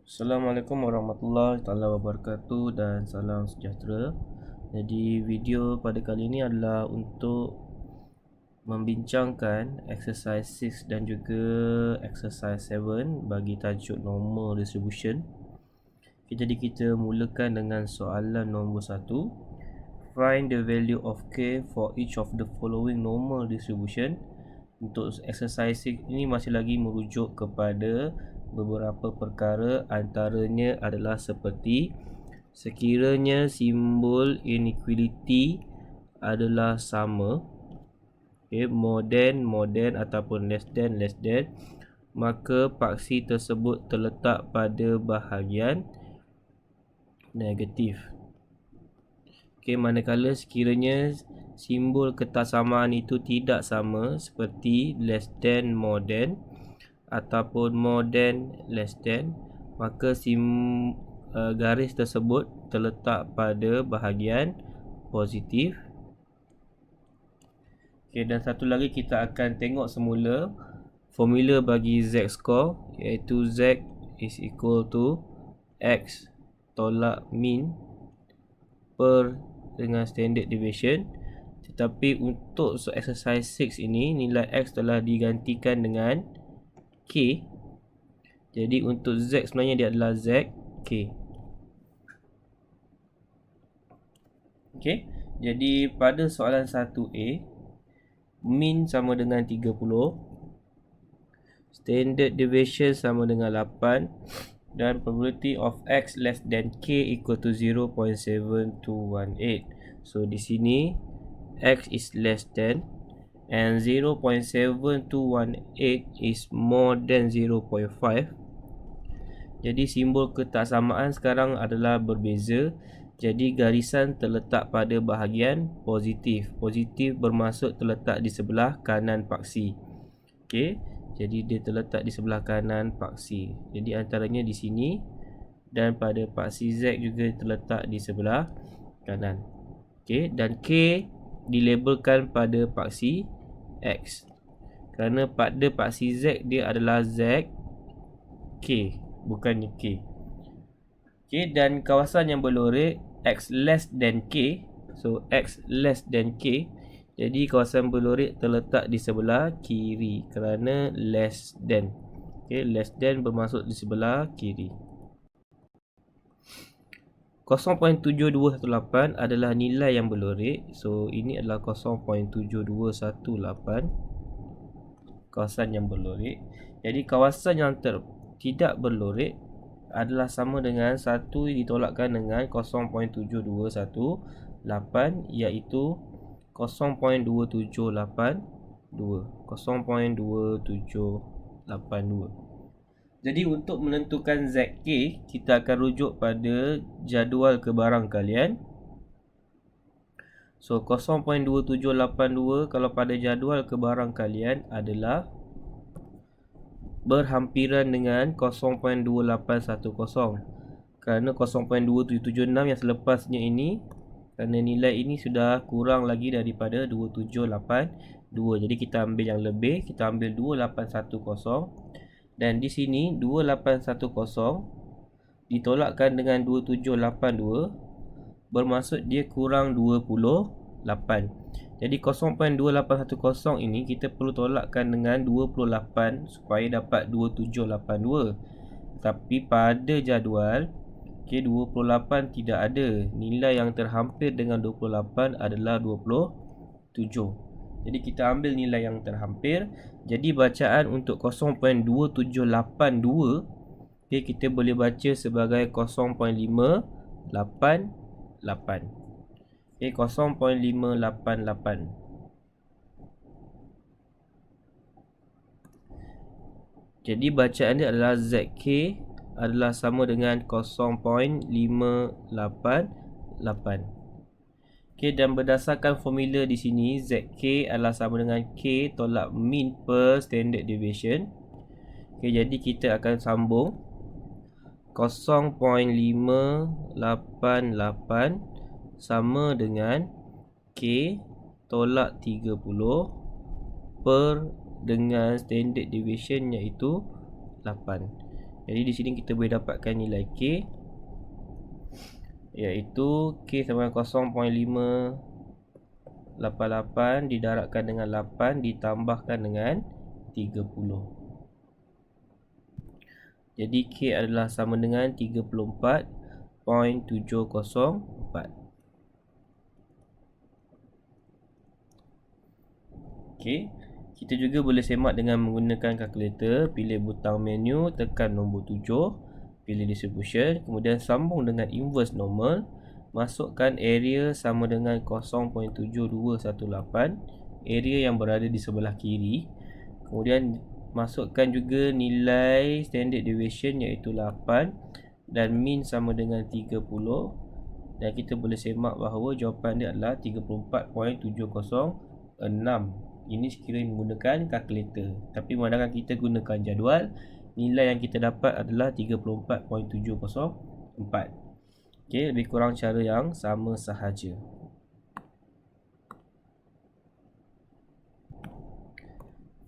Assalamualaikum warahmatullahi taala wabarakatuh dan salam sejahtera. Jadi video pada kali ini adalah untuk membincangkan exercise 6 dan juga exercise 7 bagi tajuk normal distribution. Jadi kita mulakan dengan soalan nombor 1. Find the value of k for each of the following normal distribution. Untuk exercise 6 ini masih lagi merujuk kepada beberapa perkara, antaranya adalah seperti sekiranya simbol inequality adalah sama, more than ataupun less than, maka paksi tersebut terletak pada bahagian negatif. Manakala sekiranya simbol ketaksamaan itu tidak sama, seperti less than, more than ataupun more than, less than, maka garis tersebut terletak pada bahagian positif. Dan satu lagi kita akan tengok semula formula bagi z-score, iaitu z is equal to x tolak min per dengan standard deviation. Tetapi untuk exercise 6 ini, nilai x telah digantikan dengan k. Jadi untuk z sebenarnya dia adalah z k. Jadi pada soalan 1A, min sama dengan 30, standard deviation sama dengan 8, dan probability of x less than k equal to 0.7218. So di sini x is less than and 0.7218 is more than 0.5. Jadi simbol ketaksamaan sekarang adalah berbeza. Jadi garisan terletak pada bahagian positif. Positif bermaksud terletak di sebelah kanan paksi. Jadi dia terletak di sebelah kanan paksi. Jadi antaranya di sini, dan pada paksi Z juga terletak di sebelah kanan. Dan K dilabelkan pada paksi X. Kerana pada paksi Z dia adalah Z K, bukannya K. Dan kawasan yang berlorek X less than K. So X less than K. Jadi kawasan berlorek terletak di sebelah kiri kerana less than. Less than bermaksud di sebelah kiri. 0.7218 adalah nilai yang berlorek. So ini adalah 0.7218, kawasan yang berlorek. Jadi kawasan yang tidak berlorek adalah sama dengan 1 ditolakkan dengan 0.7218, iaitu 0.2782. Jadi untuk menentukan ZK, kita akan rujuk pada jadual kebarangkalian. So 0.2782 kalau pada jadual kebarangkalian adalah berhampiran dengan 0.2810. Kerana 0.2776 yang selepasnya ini, kerana nilai ini sudah kurang lagi daripada 2782. Jadi kita ambil yang lebih, kita ambil 2810. Dan di sini 2810 ditolakkan dengan 2782, bermaksud dia kurang 28. Jadi 0.2810 ini kita perlu tolakkan dengan 28 supaya dapat 2782. Tapi pada jadual 28 tidak ada. Nilai yang terhampir dengan 28 adalah 27. Jadi kita ambil nilai yang terhampir. Jadi bacaan untuk 0.2782 kita boleh baca sebagai 0.588. 0.588. Jadi bacaan dia adalah ZK adalah sama dengan 0.588. Dan berdasarkan formula di sini, ZK adalah sama dengan K tolak min per standard deviation. Jadi kita akan sambung 0.588 sama dengan K tolak 30 per dengan standard deviation iaitu 8. Jadi di sini kita boleh dapatkan nilai K, iaitu K sama dengan 0.588 didarabkan dengan 8 ditambahkan dengan 30. Jadi K adalah sama dengan 34.704. Okey, kita juga boleh semak dengan menggunakan kalkulator. Pilih butang menu, tekan nombor 7, pilih distribution, kemudian sambung dengan inverse normal. Masukkan area sama dengan 0.7218, area yang berada di sebelah kiri. Kemudian masukkan juga nilai standard deviation iaitu 8 dan mean sama dengan 30. Dan kita boleh semak bahawa jawapan dia adalah 34.706. Ini sekiranya menggunakan kalkulator. Tapi manakala kita gunakan jadual, nilai yang kita dapat adalah 34.704. Okey, lebih kurang cara yang sama sahaja.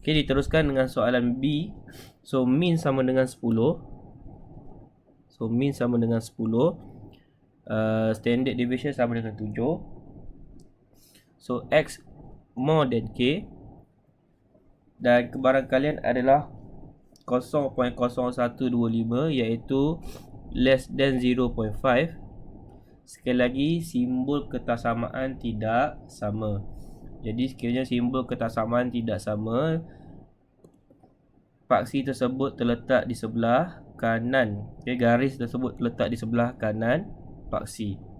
Okey, diteruskan dengan soalan B. So mean sama dengan 10. Standard deviation sama dengan 7. So X more than K, dan kebarangkalian adalah 0.0125, iaitu less than 0.5. Sekali lagi, simbol ketaksamaan tidak sama. Jadi sekiranya simbol ketaksamaan tidak sama, paksi tersebut terletak di sebelah kanan. Garis tersebut terletak di sebelah kanan paksi.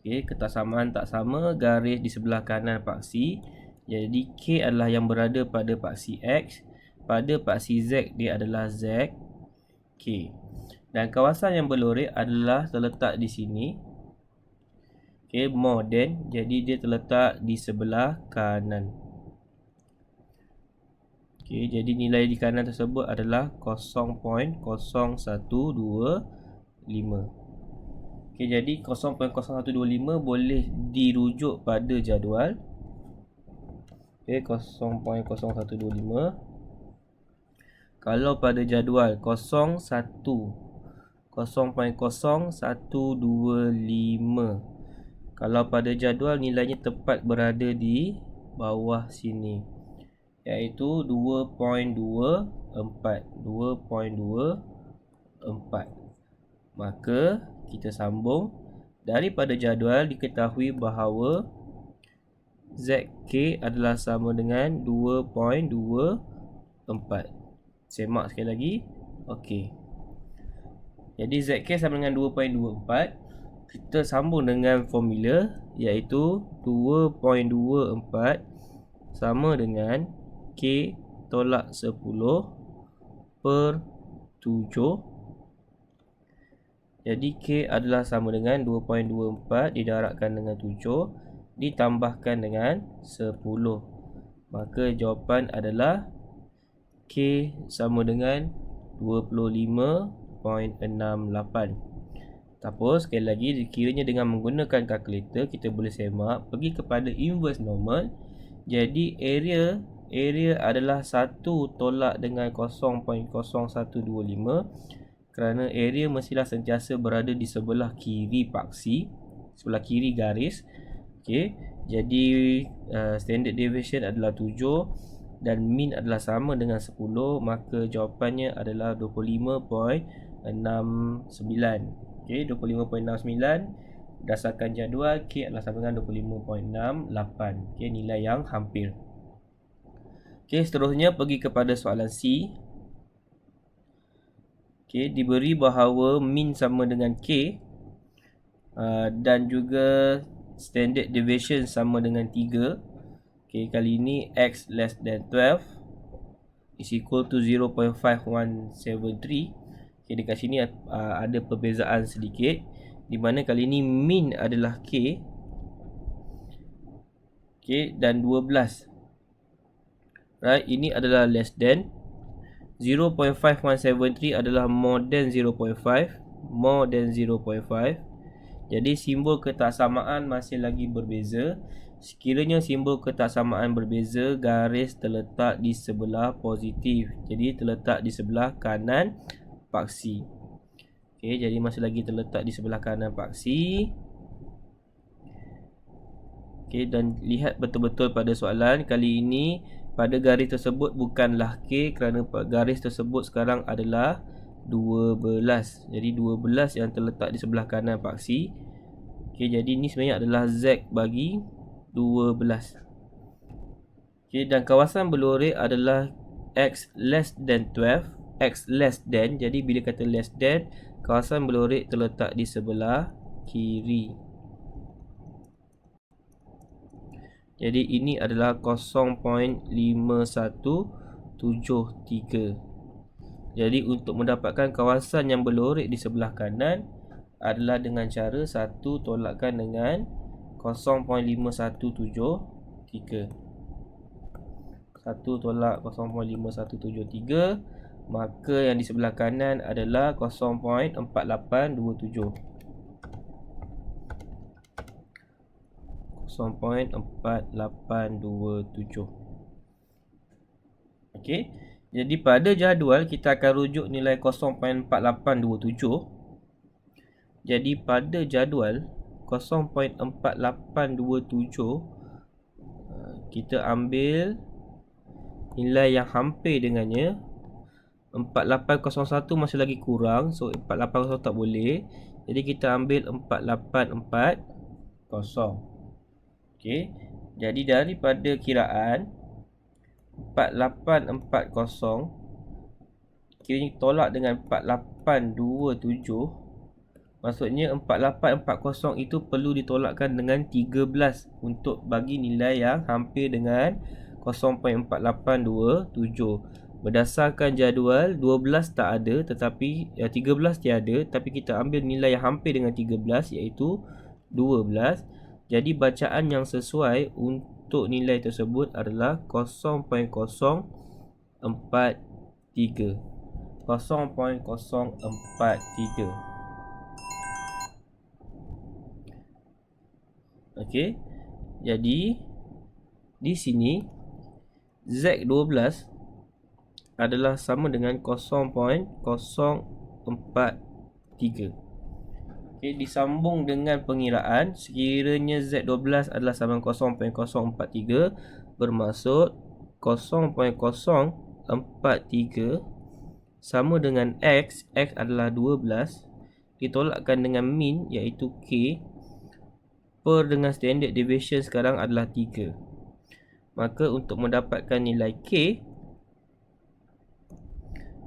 Ketaksamaan tak sama, garis di sebelah kanan paksi. Jadi K adalah yang berada pada paksi X, pada paksi Z dia adalah Z K. Dan kawasan yang berlorek adalah terletak di sini. More than, jadi dia terletak di sebelah kanan. Jadi nilai di kanan tersebut adalah 0.0125. Jadi 0.0125 boleh dirujuk pada jadual. 0.0125. Kalau pada jadual 0.0125. Kalau pada jadual nilainya tepat berada di bawah sini, iaitu 2.24. Maka kita sambung. Daripada jadual diketahui bahawa ZK adalah sama dengan 2.24. Semak sekali lagi. Okey. Jadi ZK sama dengan 2.24. Kita sambung dengan formula, iaitu 2.24 sama dengan K tolak 10 per 7. Jadi K adalah sama dengan 2.24 didarabkan dengan 7 ditambahkan dengan 10. Maka jawapan adalah K sama dengan 25.68. Tapos sekali lagi, kiranya dengan menggunakan kalkulator kita boleh semak, pergi kepada inverse normal. Jadi area adalah 1 tolak dengan 0.0125. Kerana area mestilah sentiasa berada di sebelah kiri paksi, sebelah kiri garis. Okey, jadi standard deviation adalah 7 dan mean adalah sama dengan 10, maka jawapannya adalah 25.69. Okey, 25.69 berdasarkan jadual K adalah sama dengan 25.68. Okey, nilai yang hampir. Okey, seterusnya pergi kepada soalan C. Okey, diberi bahawa mean sama dengan K dan juga standard deviation sama dengan 3. Okey, kali ini X less than 12 is equal to 0.5173. Okey, dekat sini ada perbezaan sedikit, di mana kali ini mean adalah K. Okey, dan 12. Right, ini adalah less than. 0.5173 adalah more than 0.5. Jadi simbol ketaksamaan masih lagi berbeza. Sekiranya simbol ketaksamaan berbeza, garis terletak di sebelah positif. Jadi terletak di sebelah kanan paksi. Okey, jadi masih lagi terletak di sebelah kanan paksi. Okey, dan lihat betul-betul pada soalan kali ini, pada garis tersebut bukanlah K kerana garis tersebut sekarang adalah 12. Jadi 12 yang terletak di sebelah kanan paksi. Okey, jadi ini sebenarnya adalah Z bagi 12. Okey, dan kawasan berlorek adalah X less than 12. X less than, jadi bila kata less than, kawasan berlorek terletak di sebelah kiri. Jadi ini adalah 0.5173. Jadi untuk mendapatkan kawasan yang berlorek di sebelah kanan adalah dengan cara 1 tolakkan dengan 0.5173. 1 tolak 0.5173, maka yang di sebelah kanan adalah 0.4827. 0.4827. Okey. Jadi pada jadual kita akan rujuk nilai 0.4827. Jadi pada jadual 0.4827 kita ambil nilai yang hampir dengannya. 4801 masih lagi kurang, so 4801 tak boleh. Jadi kita ambil 4840. Okey. Jadi daripada kiraan 4840 kiranya tolak dengan 4827, maksudnya 4840 itu perlu ditolakkan dengan 13 untuk bagi nilai yang hampir dengan 0.4827. Berdasarkan jadual 12 tak ada, tetapi 13 tiada, tapi kita ambil nilai yang hampir dengan 13 iaitu 12. Jadi bacaan yang sesuai untuk nilai tersebut adalah 0.043. 0.043. Okey. Jadi di sini Z12 adalah sama dengan 0.043. Okey, disambung dengan pengiraan sekiranya Z12 adalah sama dengan 0.043, bermaksud 0.043 sama dengan X. X adalah 12 ditolakkan dengan min iaitu K per dengan standard deviation sekarang adalah 3. Maka untuk mendapatkan nilai K,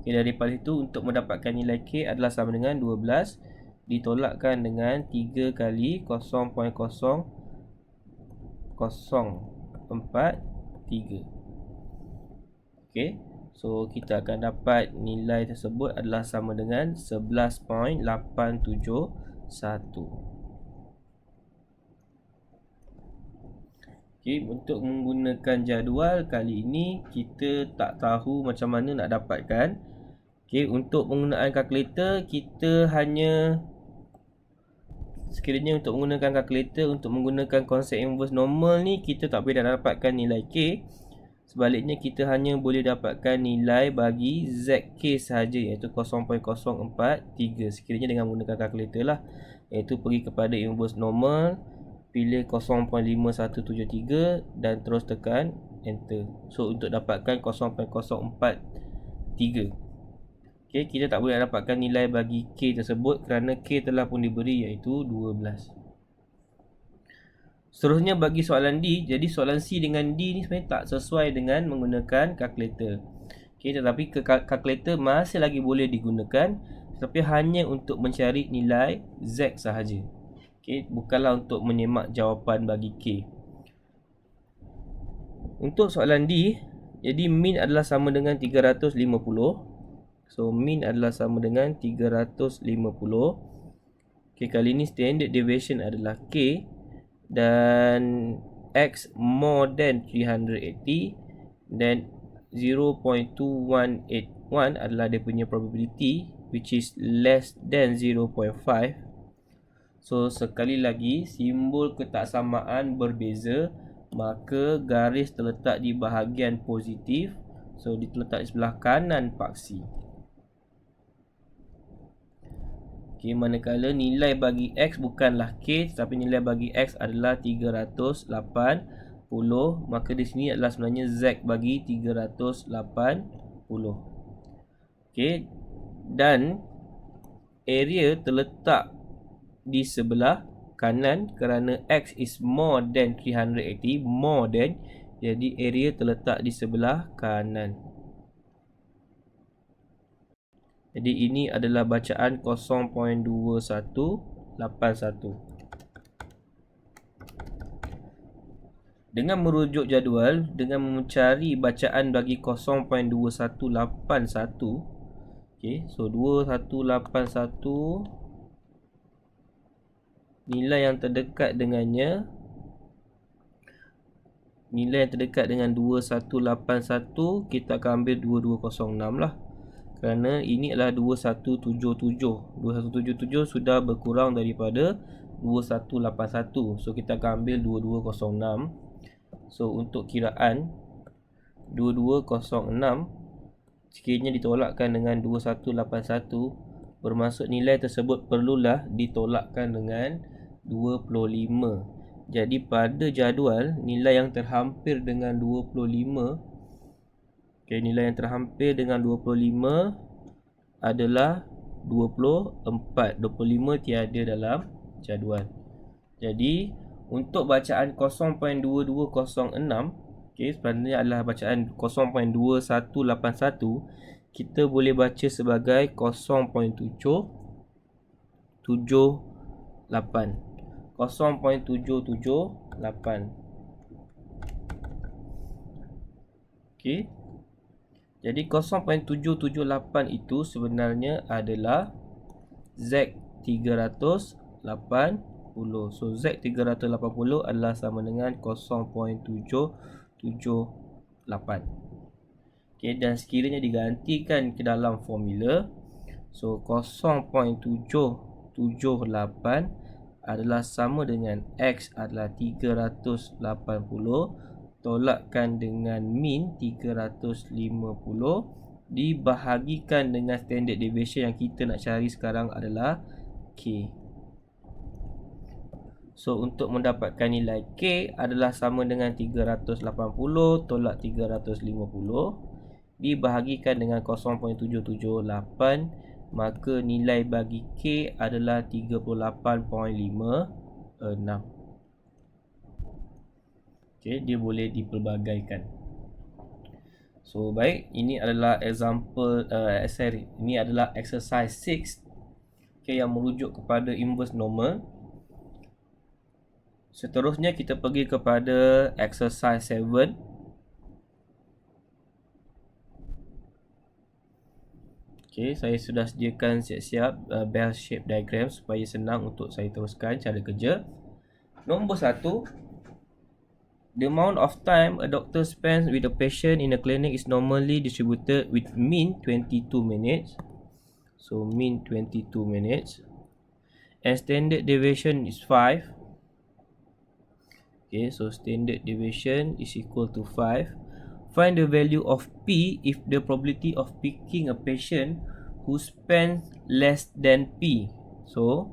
daripada itu untuk mendapatkan nilai K adalah sama dengan 12 ditolakkan dengan 3 kali 0.043. Okey. So kita akan dapat nilai tersebut adalah sama dengan 11.871. Okey, untuk menggunakan jadual kali ini kita tak tahu macam mana nak dapatkan. Okey, untuk penggunaan kalkulator kita hanya sekiranya untuk menggunakan kalkulator untuk menggunakan konsep inverse normal ni kita tak boleh dapatkan nilai K. Sebaliknya kita hanya boleh dapatkan nilai bagi ZK sahaja iaitu 0.043 sekiranya dengan menggunakan kalkulator lah, iaitu pergi kepada inverse normal, pilih 0.5173 dan terus tekan enter. So untuk dapatkan 0.043. Okey, kita tak boleh dapatkan nilai bagi K tersebut kerana K telah pun diberi iaitu 12. Seterusnya bagi soalan D, jadi soalan C dengan D ni sebenarnya tak sesuai dengan menggunakan kalkulator. Okey, tetapi kalkulator masih lagi boleh digunakan, tetapi hanya untuk mencari nilai Z sahaja. Okey, bukanlah untuk menyemak jawapan bagi K. Untuk soalan D, jadi min adalah sama dengan 350. So min adalah sama dengan 350. Okey, kali ini standard deviation adalah K dan X more than 380 dan 0.2181 adalah dia punya probability which is less than 0.5. So sekali lagi, simbol ketaksamaan berbeza, maka garis terletak di bahagian positif. So terletak di sebelah kanan paksi. Okay, manakala nilai bagi X bukanlah K, tetapi nilai bagi X adalah 380, maka di sini adalah sebenarnya Z bagi 380. Okay, dan area terletak di sebelah kanan kerana X is more than 380, more than, jadi area terletak di sebelah kanan. Jadi ini adalah bacaan 0.2181. Dengan merujuk jadual, dengan mencari bacaan bagi 0.2181, okay, so 2181, nilai yang terdekat dengannya, nilai yang terdekat dengan 2181, kita akan ambil 2206 lah. Kerana ini adalah 2177. 2177 sudah berkurang daripada 2181. So kita akan ambil 2206. So untuk kiraan 2206, sekiranya ditolakkan dengan 2181, bermaksud nilai tersebut perlulah ditolakkan dengan 25. Jadi pada jadual, nilai yang terhampir dengan 25, nilai yang terhampir dengan 25 adalah 24. 25 tiada dalam jadual. Jadi untuk bacaan 0.2206, sebenarnya adalah bacaan 0.2181, kita boleh baca sebagai 0.778. 0.778. Okey. Jadi 0.778 itu sebenarnya adalah Z380. So Z380 adalah sama dengan 0.778. Okay, dan sekiranya digantikan ke dalam formula, so 0.778 adalah sama dengan X adalah 380, tolakkan dengan min 350, dibahagikan dengan standard deviation yang kita nak cari sekarang adalah K. So untuk mendapatkan nilai K adalah sama dengan 380 tolak 350, dibahagikan dengan 0.778, maka nilai bagi K adalah 38.56. Okay, dia boleh dipelbagaikan. So baik, ini adalah example ini adalah exercise 6, okay, yang merujuk kepada inverse normal. Seterusnya kita pergi kepada exercise 7. Okay, saya sudah sediakan siap-siap bell shape diagram supaya senang untuk saya teruskan cara kerja. Nombor 1, the amount of time a doctor spends with a patient in a clinic is normally distributed with mean 22 minutes. So mean 22 minutes. And standard deviation is 5. Okay, so standard deviation is equal to 5. Find the value of P if the probability of picking a patient who spends less than P. So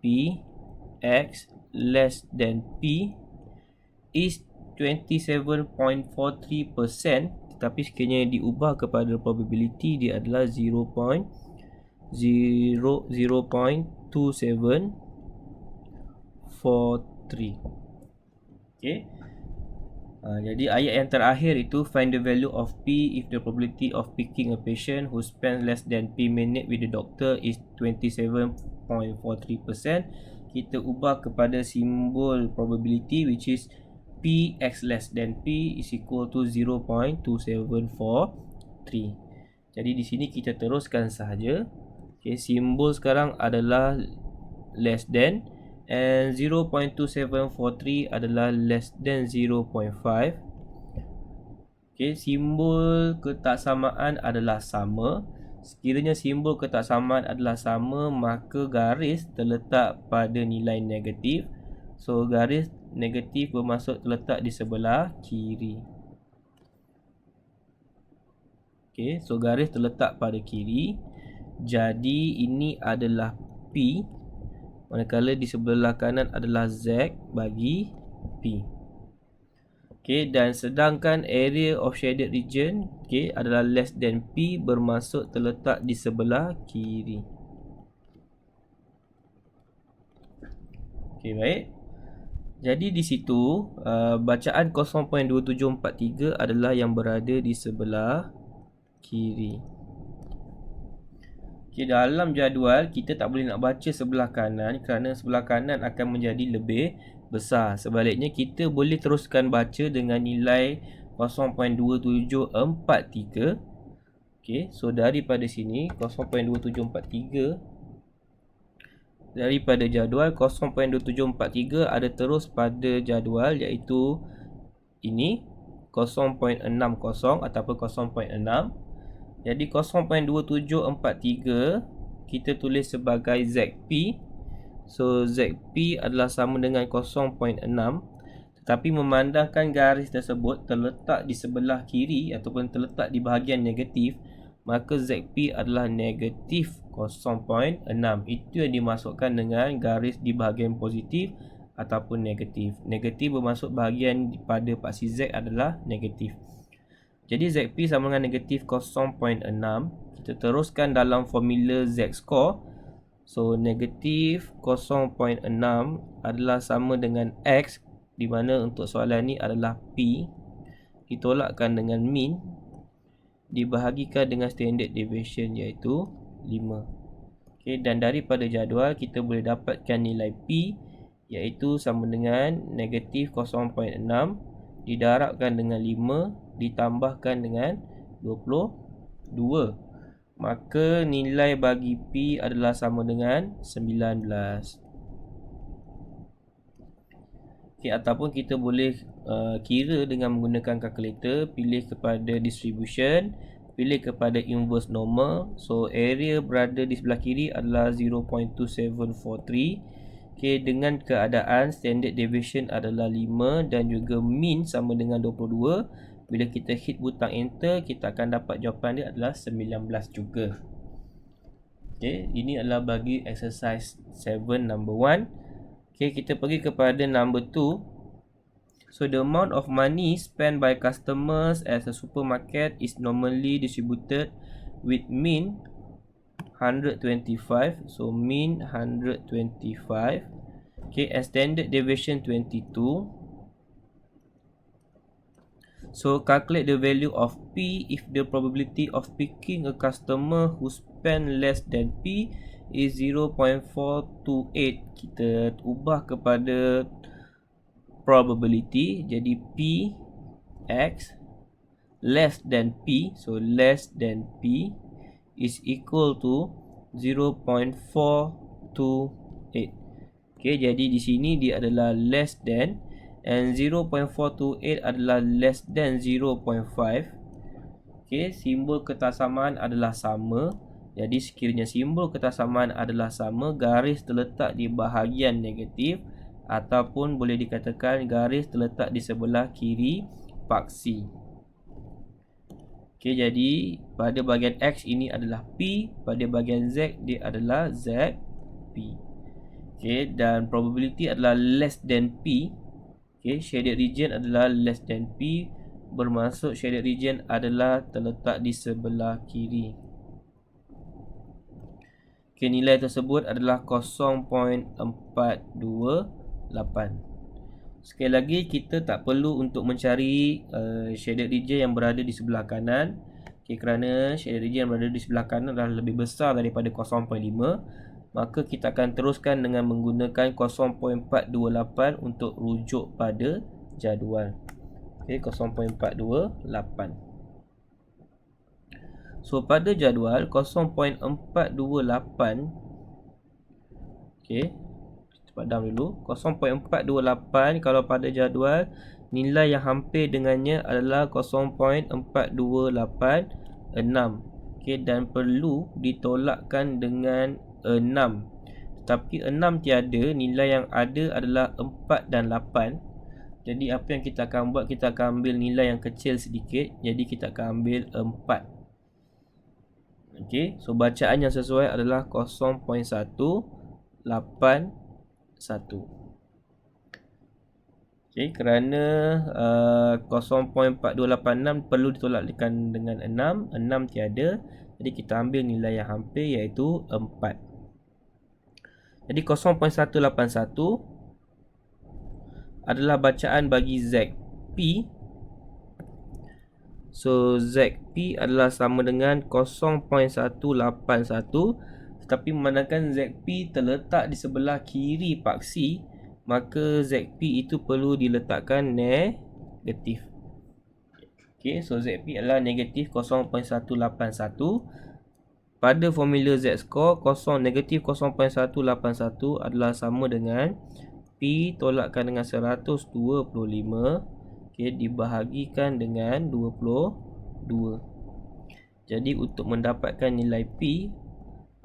P X less than P is 27.43%, tetapi sekiranya diubah kepada probability, dia adalah 0.2743. Okay. Jadi ayat yang terakhir itu find the value of P if the probability of picking a patient who spends less than P minute with the doctor is 27.43%. Kita ubah kepada simbol probability which is P X less than P is equal to 0.2743. Jadi di sini kita teruskan sahaja. Okay, simbol sekarang adalah less than, and 0.2743 adalah less than 0.5. Okay, simbol ketaksamaan adalah sama. Sekiranya simbol ketaksamaan adalah sama, maka garis terletak pada nilai negatif. So garis negatif bermaksud terletak di sebelah kiri. Okay, so garis terletak pada kiri. Jadi ini adalah P, manakala di sebelah kanan adalah Z bagi P. Okay, dan sedangkan area of shaded region adalah less than P, bermaksud terletak di sebelah kiri. Okay, baik. Jadi di situ bacaan 0.2743 adalah yang berada di sebelah kiri. Okay, dalam jadual kita tak boleh nak baca sebelah kanan kerana sebelah kanan akan menjadi lebih besar. Sebaliknya kita boleh teruskan baca dengan nilai 0.2743. Okay, so daripada sini 0.2743 daripada jadual 0.2743 ada terus pada jadual, iaitu ini 0.60 ataupun 0.6. Jadi 0.2743 kita tulis sebagai ZP. So ZP adalah sama dengan 0.6, tetapi memandangkan garis tersebut terletak di sebelah kiri ataupun terletak di bahagian negatif, maka ZP adalah negatif 0.6. Itu yang dimasukkan dengan garis di bahagian positif ataupun negatif. Negatif bermaksud bahagian pada paksi Z adalah negatif. Jadi ZP sama dengan negatif 0.6. Kita teruskan dalam formula Z score. So negatif 0.6 adalah sama dengan X, di mana untuk soalan ni adalah P ditolakkan dengan min dibahagikan dengan standard deviation, iaitu 5. Okay, dan daripada jadual kita boleh dapatkan nilai P, iaitu sama dengan negatif 0.6 didarabkan dengan 5 ditambahkan dengan 22. Maka nilai bagi P adalah sama dengan 19. Okay, ataupun kita boleh kira dengan menggunakan kalkulator. Pilih kepada distribution, pilih kepada inverse normal. So area berada di sebelah kiri adalah 0.2743. Okay, dengan keadaan standard deviation adalah 5 dan juga mean sama dengan 22. Bila kita hit butang enter, kita akan dapat jawapan dia adalah 19 juga. Okay, ini adalah bagi exercise 7 number 1. Okay, kita pergi kepada number 2. So the amount of money spent by customers as a supermarket is normally distributed with mean 125. So mean 125. Okay, and standard deviation 22. So calculate the value of P if the probability of picking a customer who spend less than P is 0.428. Kita ubah kepada probability, jadi P X less than P. So less than P is equal to 0.428. Okay, jadi di sini dia adalah less than, and 0.428 adalah less than 0.5. Okay, simbol ketaksamaan adalah sama. Jadi sekiranya simbol ketaksamaan adalah sama, garis terletak di bahagian negatif ataupun boleh dikatakan garis terletak di sebelah kiri paksi. Okay, jadi pada bahagian X ini adalah P, pada bahagian Z dia adalah ZP. Okay, dan probability adalah less than P. Okay, shaded region adalah less than P, bermaksud shaded region adalah terletak di sebelah kiri. Okay, nilai tersebut adalah 0.428. Sekali lagi, kita tak perlu untuk mencari shaded region yang berada di sebelah kanan. Okay, kerana shaded region yang berada di sebelah kanan adalah lebih besar daripada 0.5. Maka kita akan teruskan dengan menggunakan 0.428 untuk rujuk pada jadual. Okay, 0.428. So pada jadual 0.428, okay, padam dulu. 0.428 kalau pada jadual, nilai yang hampir dengannya adalah 0.4286. Okay, dan perlu ditolakkan dengan 6. Tapi 6 tiada, nilai yang ada adalah 4 dan 8. Jadi apa yang kita akan buat, kita akan ambil nilai yang kecil sedikit. Jadi kita akan ambil 4. Okay, so bacaan yang sesuai adalah 0.1881. Okay, kerana 0.4286 perlu ditolakkan dengan 6. 6 tiada. Jadi kita ambil nilai yang hampir, iaitu 4. Jadi 0.181 adalah bacaan bagi ZP. So ZP adalah sama dengan 0.181. Tetapi memandangkan ZP terletak di sebelah kiri paksi, maka ZP itu perlu diletakkan negatif. Okay, so ZP adalah negatif 0.181. Pada formula Z-score, negatif 0.181 adalah sama dengan P tolakkan dengan 125, okay, dibahagikan dengan 22. Jadi untuk mendapatkan nilai P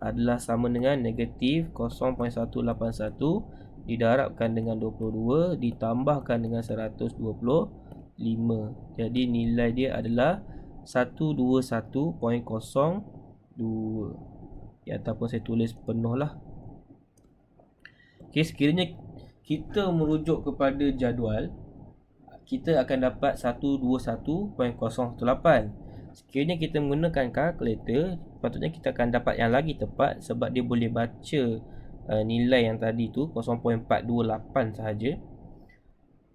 adalah sama dengan negatif 0.181 didarabkan dengan 22 ditambahkan dengan 125. Jadi nilai dia adalah 121.02. Ya, ataupun saya tulis penuh lah. Okay, sekiranya kita merujuk kepada jadual, kita akan dapat 121.018. Sekiranya kita menggunakan kalkulator, patutnya kita akan dapat yang lagi tepat, sebab dia boleh baca nilai yang tadi tu 0.428 sahaja.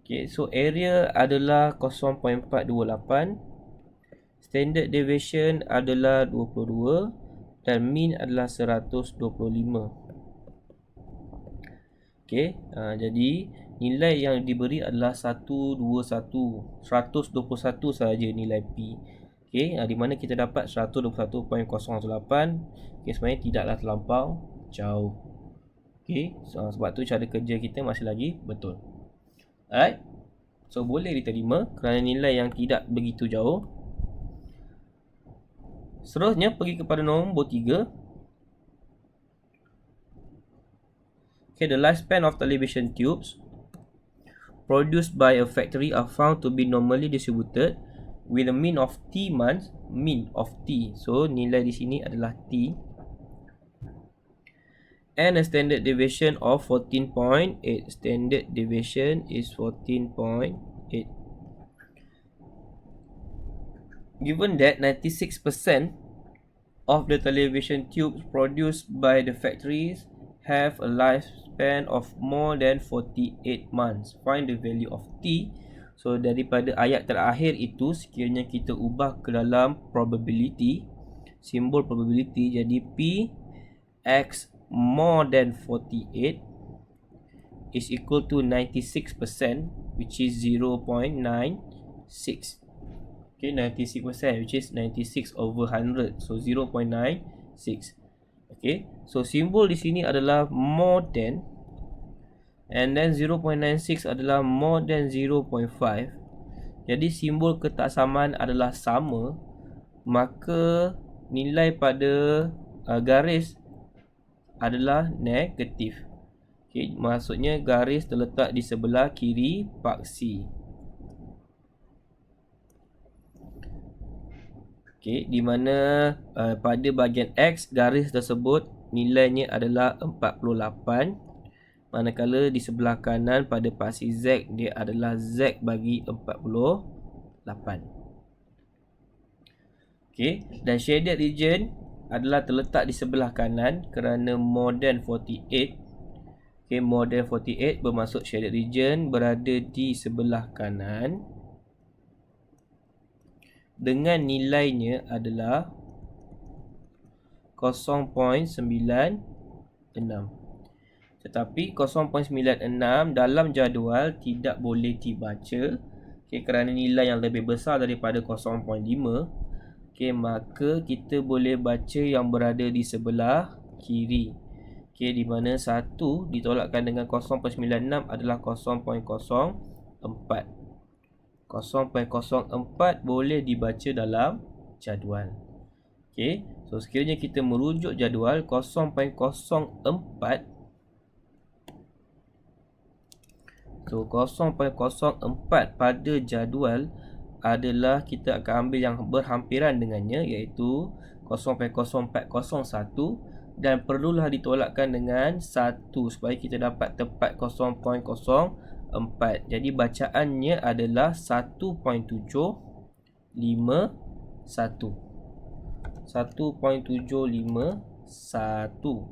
Okay, so area adalah 0.428, standard deviation adalah 22 dan mean adalah 125. Okay, jadi nilai yang diberi adalah 121 sahaja nilai P. Okay, di mana kita dapat 121.08. Okay, sebenarnya tidaklah terlampau jauh. Okay, sebab tu cara kerja kita masih lagi betul. Alright, so boleh diterima kerana nilai yang tidak begitu jauh. Seterusnya pergi kepada nombor 3. Okay, the lifespan of television tubes produced by a factory are found to be normally distributed with a mean of T months. Mean of T, so nilai di sini adalah T, and a standard deviation of 14.8. Standard deviation is 14.8. Given that 96% of the television tubes produced by the factories have a lifespan of more than 48 months, find the value of T. So daripada ayat terakhir itu, sekiranya kita ubah ke dalam probability, simbol probability, jadi P X more than 48 is equal to 96%, which is 0.96. Okay, 96%, which is 96 over 100, so 0.96. Okay, so simbol di sini adalah more than, and then 0.96 adalah more than 0.5. Jadi simbol ketaksamaan adalah sama, maka nilai pada garis adalah negatif. Okay, maksudnya garis terletak di sebelah kiri paksi. Okay, di mana pada bahagian X, garis tersebut nilainya adalah 48. Manakala di sebelah kanan pada paksi Z, dia adalah Z bagi 48. Okay, dan shaded region adalah terletak di sebelah kanan kerana more than 48. Okay, more than 48 bermaksud shaded region berada di sebelah kanan dengan nilainya adalah 0.96. Tetapi 0.96 dalam jadual tidak boleh dibaca, okay, kerana nilai yang lebih besar daripada 0.5. Okay, maka kita boleh baca yang berada di sebelah kiri. Okay, di mana 1 ditolakkan dengan 0.96 adalah 0.04. 0.04 boleh dibaca dalam jadual. Okay, So sekiranya kita merujuk jadual 0.04, so 0.04 pada jadual adalah kita akan ambil yang berhampiran dengannya, iaitu 0.0401, dan perlulah ditolakkan dengan 1 supaya kita dapat tepat 0.04. Jadi bacaannya adalah 1.751. 1.751.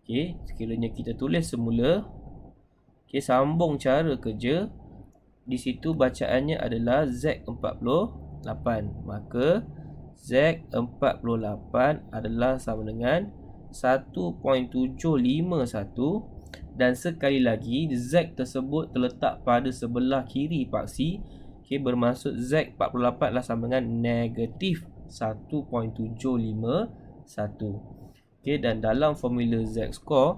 Okey, sekiranya kita tulis semula, okey, sambung cara kerja. Di situ bacaannya adalah Z48. Maka Z48 adalah sama dengan 1.751, dan sekali lagi Z tersebut terletak pada sebelah kiri paksi. Okey, bermaksud Z48 adalah sama dengan negatif 1.751. Okey, dan dalam formula Z score,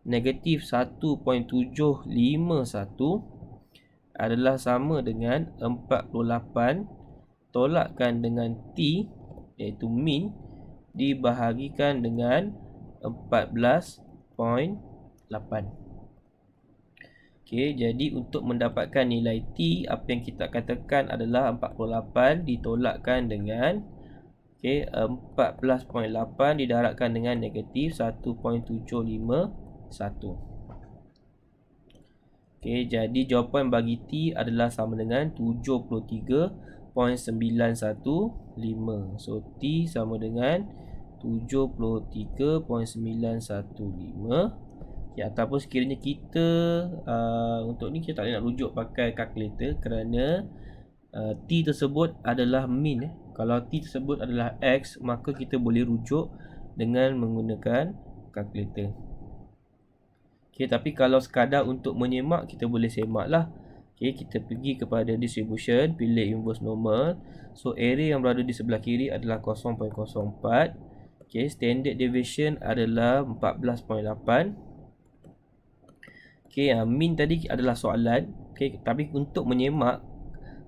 negatif 1.751 adalah sama dengan 48 tolakkan dengan T, iaitu min, dibahagikan dengan 14.8. Okey, jadi untuk mendapatkan nilai T, apa yang kita akan tekan adalah 48 ditolakkan dengan 14.8 didarabkan dengan negatif 1.751. Okey, jadi jawapan bagi T adalah sama dengan 73.915. So T sama dengan 73.915. Okay, ataupun sekiranya kita untuk ni kita tak boleh nak rujuk pakai kalkulator kerana T tersebut adalah min. Kalau T tersebut adalah X, maka kita boleh rujuk dengan menggunakan kalkulator. Okay, tapi kalau sekadar untuk menyemak, kita boleh semak lah. Okay, kita pergi kepada distribution, pilih inverse normal. So area yang berada di sebelah kiri adalah 0.04. Okay, standard deviation adalah 14.8. Okay, min tadi adalah soalan. Okay, tapi untuk menyemak,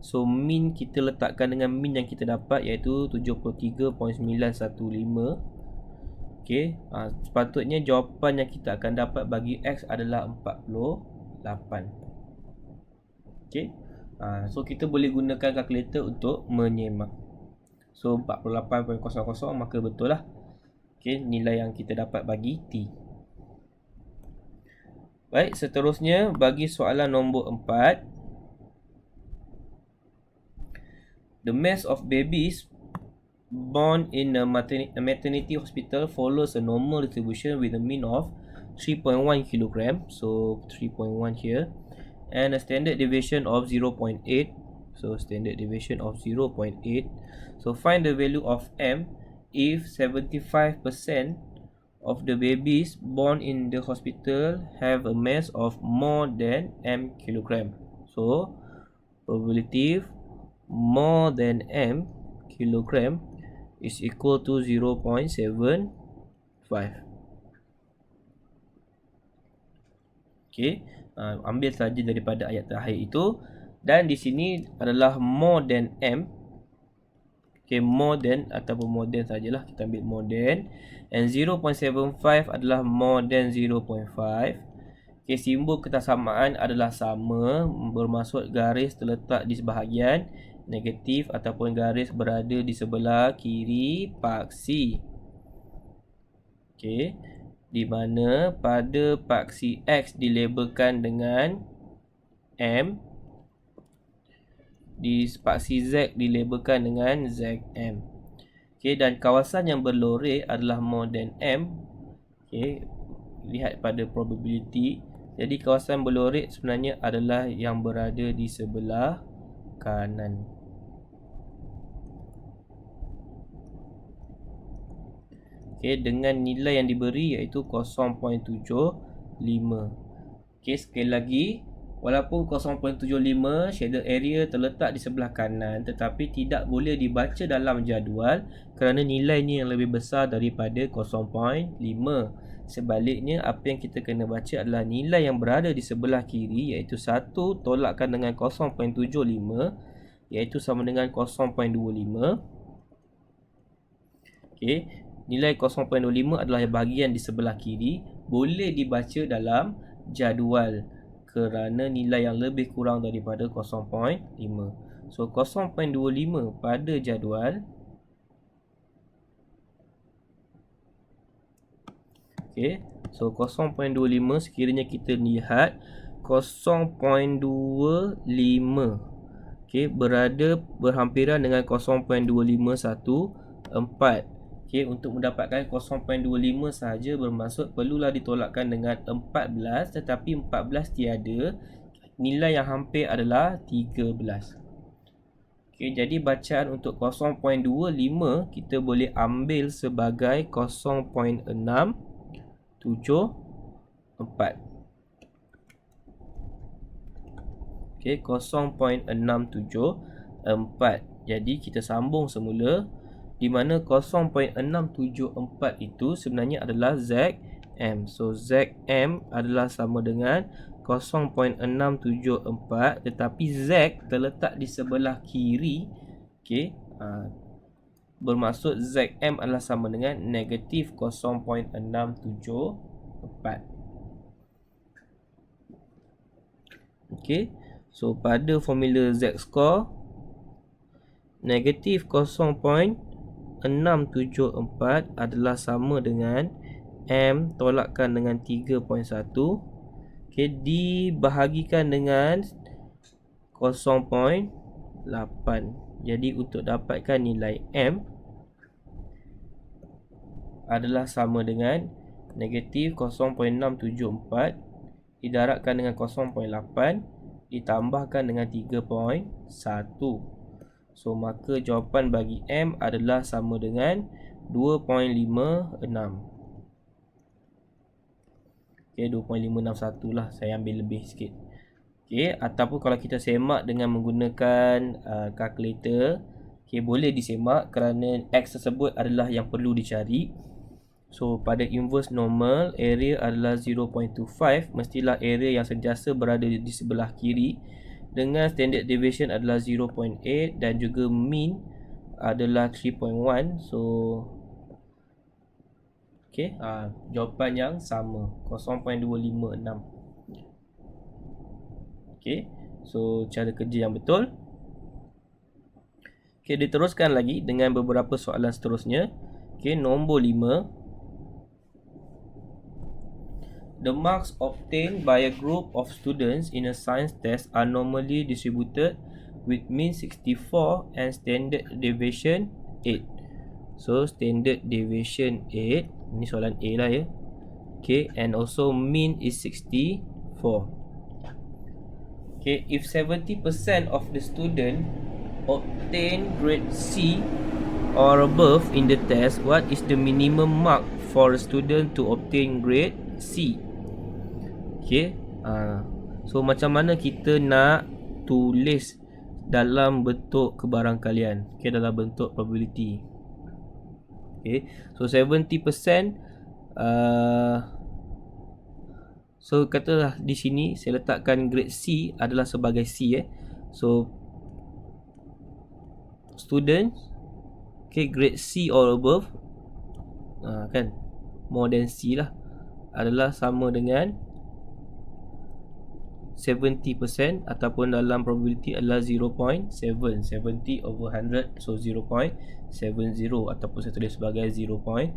so min kita letakkan dengan min yang kita dapat, iaitu 73.915. Okey, sepatutnya jawapan yang kita akan dapat bagi X adalah 48. Okey, so kita boleh gunakan kalkulator untuk menyemak. So 48.00 maka betul lah. Okey, nilai yang kita dapat bagi T. Baik, seterusnya bagi soalan nombor 4. The mass of babies born in a maternity hospital follows a normal distribution with a mean of 3.1 kg. So 3.1 here, and a standard deviation of 0.8. So standard deviation of 0.8. So find the value of M if 75% of the babies born in the hospital have a mass of more than M kg. So probability more than M kilogram is equal to 0.75. Okey, ambil saja daripada ayat terakhir itu, dan di sini adalah more than M. Okey, more than ataupun more than sajalah, kita ambil more than, and 0.75 adalah more than 0.5. Okey, simbol ketersamaan adalah sama, bermaksud garis terletak di sebahagian negatif ataupun garis berada di sebelah kiri paksi. Okey, di mana pada paksi X dilabelkan dengan M, di paksi Z dilabelkan dengan ZM. Okey, dan kawasan yang berloreh adalah more than M. Okey, lihat pada probability. Jadi kawasan berloreh sebenarnya adalah yang berada di sebelah kanan. Okay, dengan nilai yang diberi iaitu 0.75. Okay, sekali lagi, walaupun 0.75 shader area terletak di sebelah kanan, tetapi tidak boleh dibaca dalam jadual kerana nilainya yang lebih besar daripada 0.5. Sebaliknya, apa yang kita kena baca adalah nilai yang berada di sebelah kiri, iaitu 1 tolakkan dengan 0.75, iaitu sama dengan 0.25. Okay, nilai 0.25 adalah bahagian di sebelah kiri, boleh dibaca dalam jadual kerana nilai yang lebih kurang daripada 0.5. So 0.25 pada jadual, okay, so 0.25 sekiranya kita lihat 0.25, okay, berhampiran dengan 0.2514. Okay, untuk mendapatkan 0.25 sahaja bermaksud perlulah ditolakkan dengan 14, tetapi 14 tiada, nilai yang hampir adalah 13. Okay, jadi bacaan untuk 0.25 kita boleh ambil sebagai 0.674. Okay, 0.674. Jadi kita sambung semula, di mana 0.674 itu sebenarnya adalah ZM. So ZM adalah sama dengan 0.674, tetapi Z terletak di sebelah kiri. Okay, bermaksud ZM adalah sama dengan negatif 0.674. Okay, so pada formula Z score, negatif 0.674 adalah sama dengan M tolakkan dengan 3.1, okay, dibahagikan dengan 0.8. Jadi untuk dapatkan nilai M adalah sama dengan negatif 0.674 didarabkan dengan 0.8 ditambahkan dengan 3.1. So maka jawapan bagi M adalah sama dengan 2.56. Okay, 2.561 lah, saya ambil lebih sikit. Okay, ataupun kalau kita semak dengan menggunakan kalkulator, okay, boleh disemak kerana X tersebut adalah yang perlu dicari. So pada inverse normal, area adalah 0.25, mestilah area yang sentiasa berada di sebelah kiri, dengan standard deviation adalah 0.8 dan juga mean adalah 3.1. So okay, jawapan yang sama, 0.256. Okay, so cara kerja yang betul. Okay, diteruskan lagi dengan beberapa soalan seterusnya. Okay, nombor 5. The marks obtained by a group of students in a science test are normally distributed with mean 64 and standard deviation 8. So standard deviation 8, ini soalan A lah ya. Okay, and also mean is 64. Okay, if 70% of the student obtain grade C or above in the test, what is the minimum mark for a student to obtain grade C? Okay, so macam mana kita nak tulis dalam bentuk kebarangkalian? Okay, dalam bentuk probability. Okay, so 70%, so katalah di sini saya letakkan grade C adalah sebagai C. So students, okay, grade C or above, kan, more than C lah, adalah sama dengan 70% ataupun dalam probability adalah 0.7. 70 over 100, so 0.70 ataupun saya tulis sebagai 0.7.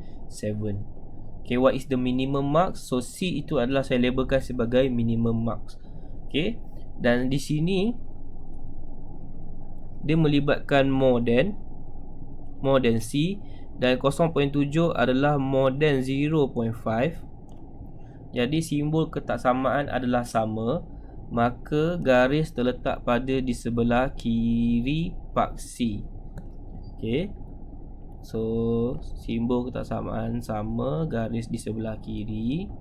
Okay, what is the minimum marks? So C itu adalah saya labelkan sebagai minimum marks. Okay, dan di sini dia melibatkan more than C, dan 0.7 adalah more than 0.5. Jadi simbol ketaksamaan adalah sama, maka garis terletak pada di sebelah kiri paksi. Okay, so simbol ketaksamaan sama, garis di sebelah kiri.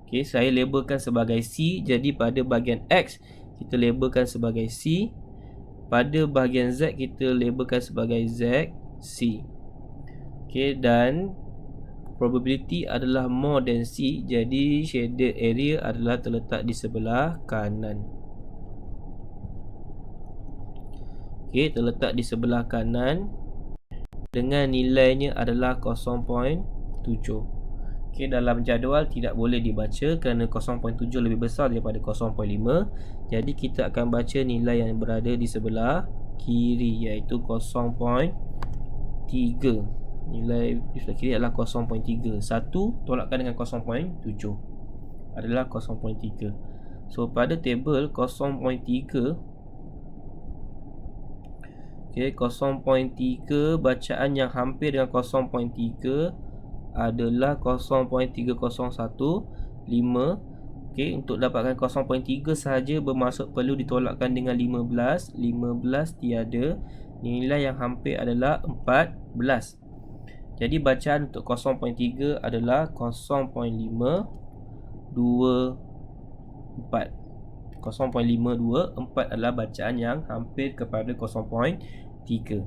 Okay, saya labelkan sebagai C. Jadi pada bahagian X kita labelkan sebagai C, pada bahagian Z kita labelkan sebagai Z, C. Okay, dan probability adalah more than C, jadi shaded area adalah terletak di sebelah kanan. Okay, terletak di sebelah kanan dengan nilainya adalah 0.7. Okay, dalam jadual tidak boleh dibaca kerana 0.7 lebih besar daripada 0.5. Jadi kita akan baca nilai yang berada di sebelah kiri, iaitu 0.3. Nilai di sebelah kiri adalah 0.3. 1 tolakkan dengan 0.7 adalah 0.3. So pada table 0.3, okay, 0.3 bacaan yang hampir dengan 0.3 adalah 0.3015. Okay, untuk dapatkan 0.3 sahaja bermaksud perlu ditolakkan dengan 15. 15 tiada, nilai yang hampir adalah 14. Jadi bacaan untuk 0.3 adalah 0.524. 0.524 adalah bacaan yang hampir kepada 0.3.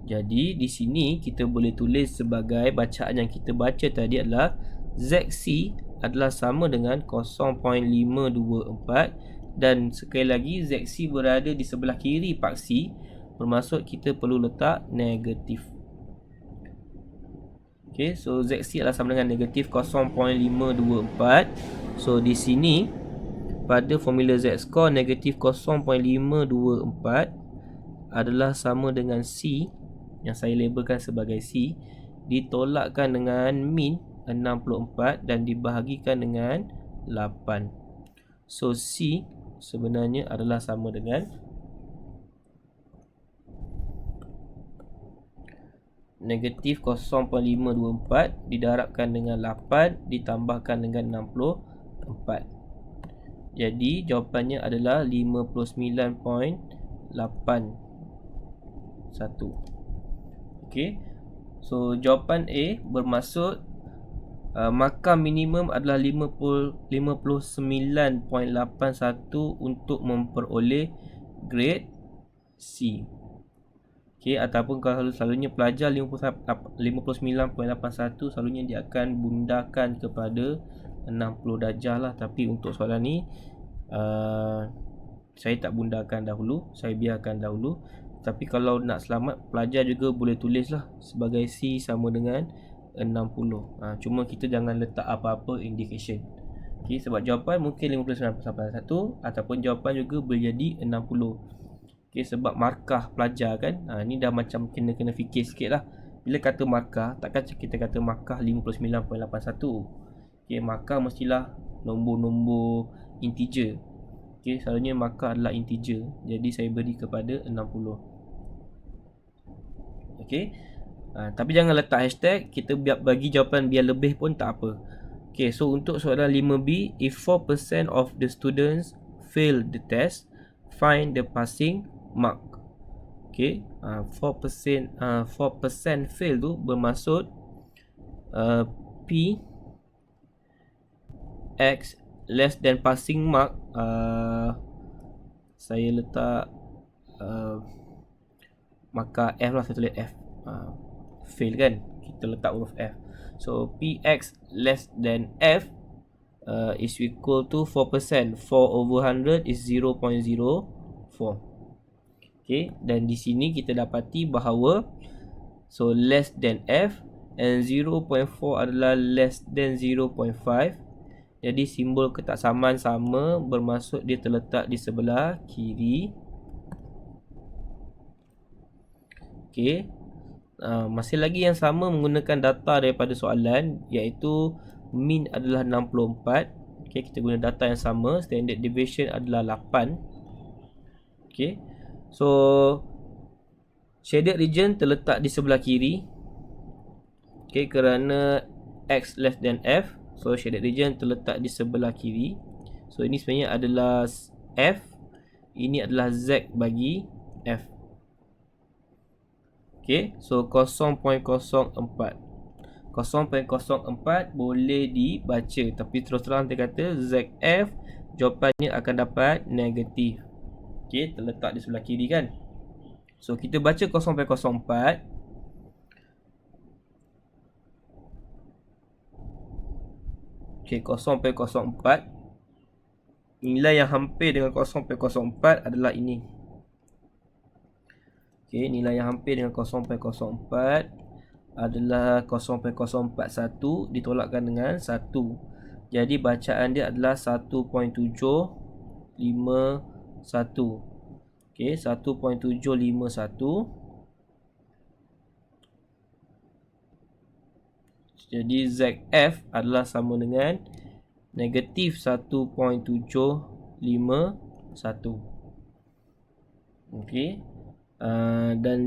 Jadi di sini kita boleh tulis sebagai bacaan yang kita baca tadi adalah ZC adalah sama dengan 0.524, dan sekali lagi ZC berada di sebelah kiri part C, bermaksud kita perlu letak negatif. Okay, so ZC adalah sama dengan negatif 0.524. So di sini pada formula Z score negatif 0.524 adalah sama dengan C yang saya labelkan sebagai C ditolakkan dengan min 64 dan dibahagikan dengan 8. So C sebenarnya adalah sama dengan negatif 0.524 didarabkan dengan 8 ditambahkan dengan 64. Jadi jawapannya adalah 59.81. Okay, so jawapan A bermaksud markah minimum adalah 59.81 untuk memperoleh grade C. Okay, ataupun kalau selalunya pelajar 59.81 selalunya dia akan bundakan kepada 60 darjah lah. Tapi untuk soalan ni saya tak bundakan dahulu, saya biarkan dahulu. Tapi kalau nak selamat, pelajar juga boleh tulis lah sebagai C sama dengan 60. Cuma kita jangan letak apa-apa indication. Okay, sebab jawapan mungkin 59.81 ataupun jawapan juga boleh jadi 60. Okay, sebab markah pelajar kan, ni dah macam kena fikir sikit lah. Bila kata markah, takkan kita kata markah 59.81. Okay, markah mestilah nombor-nombor integer. Okay, selalunya markah adalah integer, jadi saya beri kepada 60. Okay, tapi jangan letak hashtag, kita biar bagi jawapan biar lebih pun tak apa. Okay, so untuk soalan 5B, if 4% of the students fail the test, find the passing mark. Okay, 4% fail tu bermaksud P X less than passing mark. Saya letak markah F lah, saya tulis F. Fail kan, kita letak huruf F. So Px less than F is equal to 4%. 4 over 100 is 0.04. Okay, dan di sini kita dapati bahawa so less than F and 0.4 adalah less than 0.5. Jadi simbol ketaksamaan sama, bermaksud dia terletak di sebelah kiri. Okay, masih lagi yang sama menggunakan data daripada soalan, iaitu min adalah 64. Okay, kita guna data yang sama. Standard deviation adalah 8. Okay, so shaded region terletak di sebelah kiri. Okay, kerana X less than F, so shaded region terletak di sebelah kiri. So ini sebenarnya adalah F, ini adalah Z bagi F. Okay, so 0.04. 0.04 boleh dibaca, tapi terus terang dia kata ZF jawapannya akan dapat negatif. Okay, terletak di sebelah kiri kan. So kita baca 0.04. Okay, 0.04. Nilai yang hampir dengan 0.04 adalah ini. Okey, nilai yang hampir dengan 0.04 adalah 0.041 ditolakkan dengan 1. Jadi bacaan dia adalah 1.751. Okey, 1.751. Jadi ZF adalah sama dengan negatif 1.751. Okey. Dan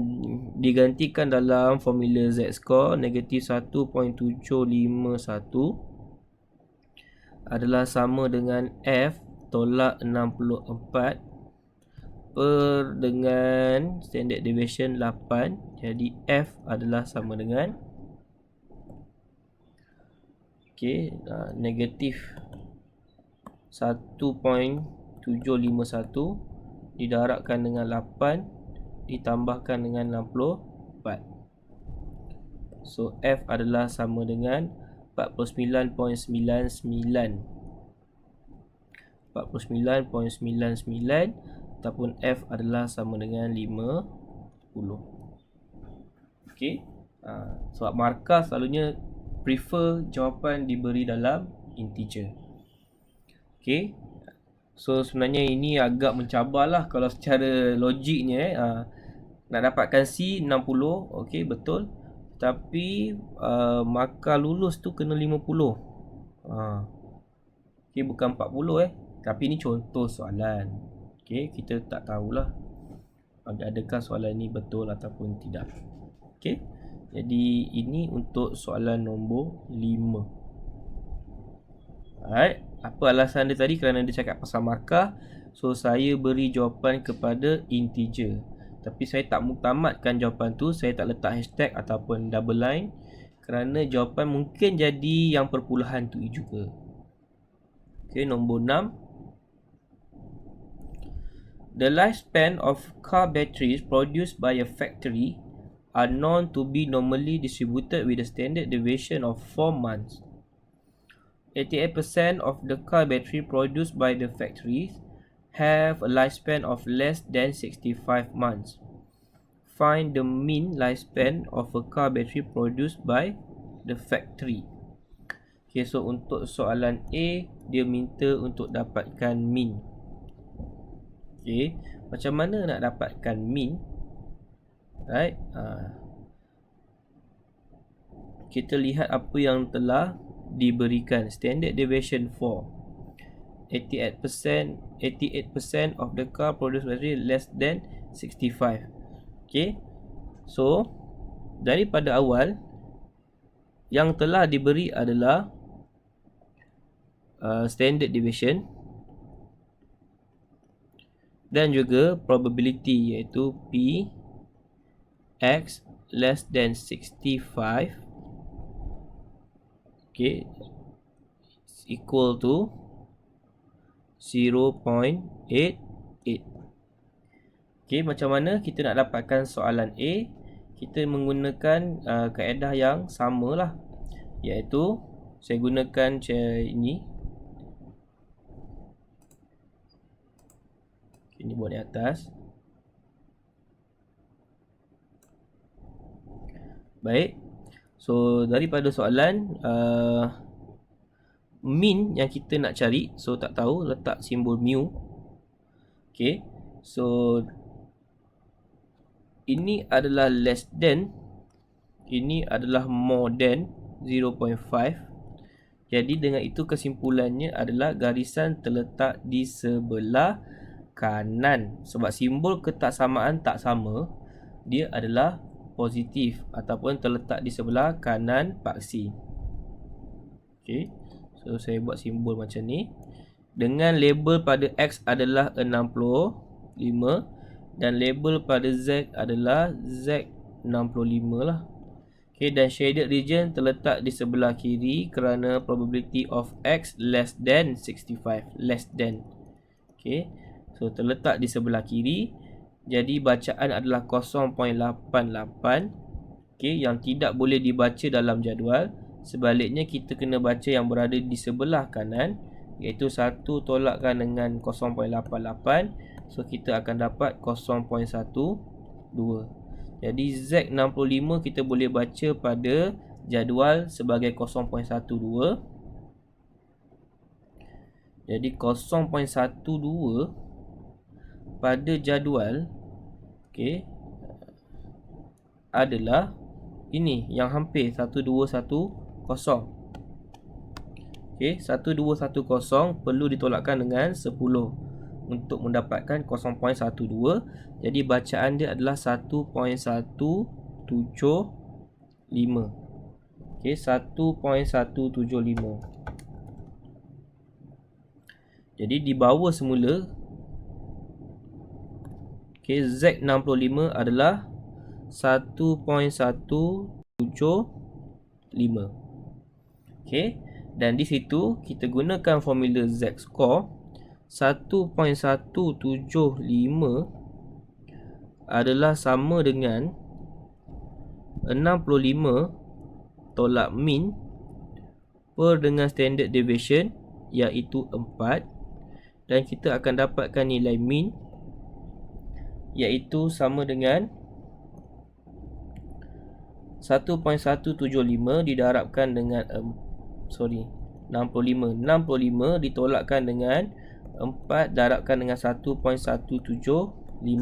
digantikan dalam formula Z-score, negatif 1.751 adalah sama dengan F tolak 64 per dengan standard deviation 8. Jadi F adalah sama dengan negatif 1.751 didarabkan dengan 8 ditambahkan dengan 64. So F adalah sama dengan 49.99 ataupun F adalah sama dengan 50. Okey. Sebab markah selalunya prefer jawapan diberi dalam integer. Okey. So sebenarnya ini agak mencabarlah kalau secara logiknya nak dapatkan C 60, okey, betul. Tapi markah lulus tu kena 50. Okey, bukan 40 Tapi ini contoh soalan. Okey, kita tak tahulah adakah soalan ini betul ataupun tidak. Okey. Jadi ini untuk soalan nombor 5. Alright, apa alasan dia tadi? Kerana dia cakap pasal markah. So saya beri jawapan kepada integer. Tapi saya tak muktamadkan jawapan tu. Saya tak letak hashtag ataupun double line, kerana jawapan mungkin jadi yang perpuluhan tu juga. Okey, nombor 6. The lifespan of car batteries produced by a factory are known to be normally distributed with a standard deviation of 4 months. 88% of the car battery produced by the factories have a lifespan of less than 65 months. Find the mean lifespan of a car battery produced by the factory. Okay, so untuk soalan A, dia minta untuk dapatkan mean. Okay, macam mana nak dapatkan mean? Right? Kita lihat apa yang telah diberikan. Standard deviation 4. 88% of the car produced battery less than 65. Okay. So daripada awal yang telah diberi adalah standard deviation dan juga probability, iaitu P X less than 65, okay, equal to 0.88. Okay, macam mana kita nak dapatkan soalan A? Kita menggunakan kaedah yang sama lah, iaitu saya gunakan ini. Ini buat di atas. Baik. So daripada soalan mean yang kita nak cari, so tak tahu, letak simbol mu. Okay. So ini adalah less than, ini adalah more than 0.5. Jadi dengan itu kesimpulannya adalah garisan terletak di sebelah kanan. Sebab simbol ketaksamaan tak sama, dia adalah positif ataupun terletak di sebelah kanan paksi. Okay. So saya buat simbol macam ni. Dengan label pada X adalah 65 dan label pada Z adalah Z65 lah. Okay, dan shaded region terletak di sebelah kiri kerana probability of X less than 65. Less than. Okay. So terletak di sebelah kiri. Jadi bacaan adalah 0.88. Okay, yang tidak boleh dibaca dalam jadual. Sebaliknya kita kena baca yang berada di sebelah kanan, iaitu 1 tolakkan dengan 0.88. So kita akan dapat 0.1 2. Jadi Z65 kita boleh baca pada jadual sebagai 0.12. Jadi 0.12 pada jadual adalah ini yang hampir 1210. 1210 perlu ditolakkan dengan 10 untuk mendapatkan 0.12. Jadi bacaan dia adalah 1.175. 1.175. Jadi di bawah semula Z65 adalah 1.175. Dan di situ kita gunakan formula Z score. 1.175 adalah sama dengan 65 tolak min per dengan standard deviation, iaitu 4. Dan kita akan dapatkan nilai min, iaitu sama dengan 1.175 didarabkan dengan 65 ditolakkan dengan 4 darabkan dengan 1.175. Ni